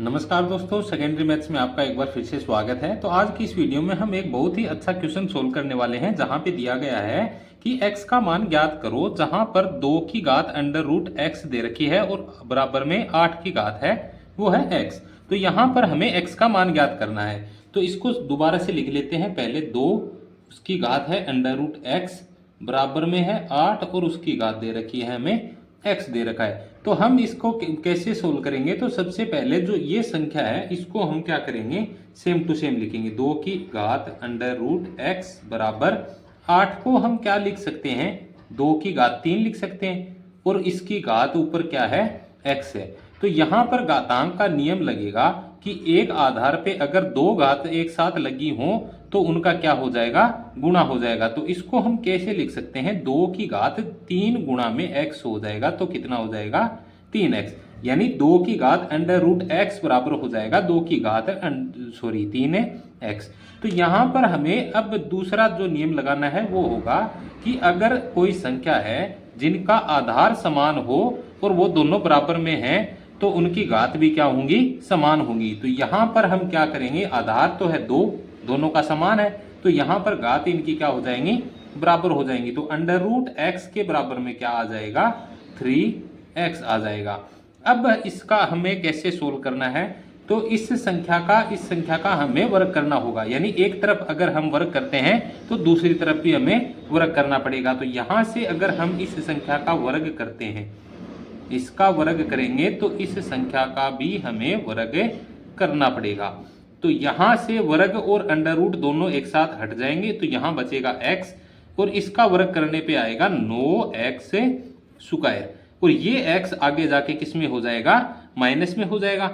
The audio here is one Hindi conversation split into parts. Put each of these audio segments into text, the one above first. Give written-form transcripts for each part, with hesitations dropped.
नमस्कार दोस्तों, सेकेंडरी मैथ्स में आपका एक बार फिर से स्वागत है। तो आज की इस वीडियो में हम एक बहुत ही अच्छा क्वेश्चन सोल्व करने वाले हैं, जहां पे दिया गया है कि x का मान ज्ञात करो, जहां पर 2 की घात अंडर रूट x दे रखी है और बराबर में 8 की घात है, वो है x। तो यहाँ पर हमें x का मान ज्ञात करना है। तो इसको दोबारा से लिख लेते हैं। पहले 2 उसकी घात है अंडर रूट x बराबर में है 8 और उसकी घात दे रखी है हमें x दे रखा है। तो हम इसको कैसे सोल्व करेंगे? तो सबसे पहले जो ये संख्या है इसको हम क्या करेंगे, सेम टू सेम लिखेंगे। 2 की घात अंडर रूट x बराबर 8 को हम क्या लिख सकते हैं, 2 की घात 3 लिख सकते हैं और इसकी घात ऊपर क्या है, x है। तो यहां पर घातांक का नियम लगेगा कि एक आधार पे अगर 2 घात एक साथ लगी हो तो उनका क्या हो जाएगा, गुणा हो जाएगा। तो इसको हम कैसे लिख सकते हैं, 2 की घात 3 गुणा में x हो जाएगा तो कितना हो जाएगा, 3x। यानी 2 की घात अंडर रूट x बराबर हो जाएगा 2 की घात 3x। तो यहां पर हमें अब दूसरा जो नियम लगाना है वो होगा कि अगर कोई संख्या है जिनका आधार समान हो और वो दोनों बराबर में हैं तो उनकी घात भी क्या होंगी, समान होंगी। तो यहां पर हम क्या करेंगे, आधार तो है 2, दोनों का समान है, तो यहां पर घात इनकी क्या हो जाएंगी, बराबर हो जाएंगी। तो अंडर रूट x के बराबर में क्या आ जाएगा, 3x आ जाएगा। अब इसका हमें कैसे सोल्व करना है, तो इस संख्या का हमें वर्ग करना होगा। यानी एक तरफ अगर हम वर्ग करते हैं तो दूसरी तरफ भी हमें वर्ग करना पड़ेगा। तो यहां से अगर हम इस संख्या का वर्ग करते हैं, इसका वर्ग करेंगे तो इस संख्या का भी हमें वर्ग करना पड़ेगा। तो यहां से वर्ग और अंडर रूट दोनों एक साथ हट जाएंगे, तो यहां बचेगा x और इसका वर्ग करने पे आएगा 9x स्क्वायर और ये x आगे जाके किस में हो जाएगा, माइनस में हो जाएगा।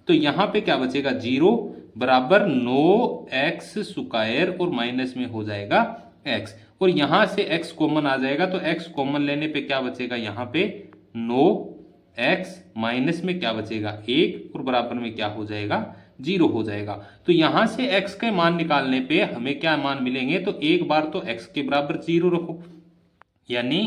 तो यहां पे क्या बचेगा, 0 बराबर 9x स्क्वायर और माइनस में हो जाएगा x और यहां से x कॉमन आ जाएगा। तो x कॉमन लेने पे क्या बचेगा, यहां पे 9x माइनस में क्या बचेगा 1 और बराबर में क्या हो जाएगा, 0 हो जाएगा। तो यहां से x के मान निकालने पे हमें क्या मान मिलेंगे, तो एक बार तो x के बराबर 0 रखो, यानी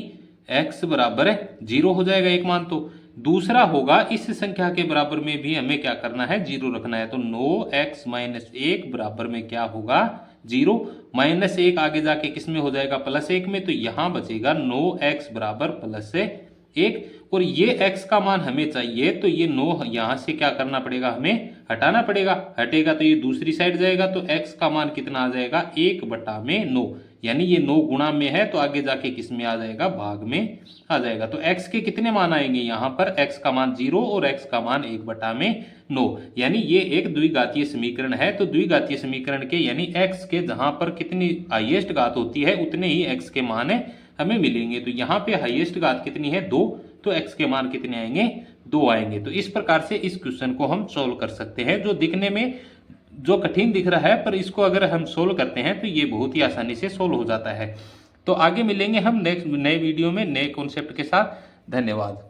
x बराबर 0 हो जाएगा एक मान। तो दूसरा होगा इस संख्या के बराबर में भी हमें क्या करना है, 0 रखना है। तो 9x माइनस 1 बराबर में क्या होगा, 0 माइनस 1 आगे जाके किस में हो जाएगा, प्लस 1 में। तो यहां बचेगा 9x बराबर प्लस 1 और ये x का मान हमें चाहिए, तो ये 9 यहां से क्या करना पड़ेगा, हमें हटाना पड़ेगा। हटेगा तो ये दूसरी साइड जाएगा, तो x का मान कितना आ जाएगा, 1/9। यानी ये 9 गुणा में है तो आगे जाके किस में आ जाएगा, भाग में आ जाएगा। तो x के कितने मान आएंगे, यहाँ पर x का मान 0 और x का मान 1/9। यानी ये एक द्विघातीय समीकरण है। तो द्विघातीय समीकरण के यानी x के जहां पर कितनी हाईएस्ट घात होती है उतने ही x के मान हमें मिलेंगे। तो यहाँ पे हाईएस्ट घात कितनी है, 2, तो x के मान कितने आएंगे, 2 आएंगे। तो इस प्रकार से इस क्वेश्चन को हम सोल्व कर सकते हैं, जो दिखने में जो कठिन दिख रहा है पर इसको अगर हम सोल्व करते हैं तो ये बहुत ही आसानी से सोल्व हो जाता है। तो आगे मिलेंगे हम नेक्स्ट नए वीडियो में नए कॉन्सेप्ट के साथ। धन्यवाद।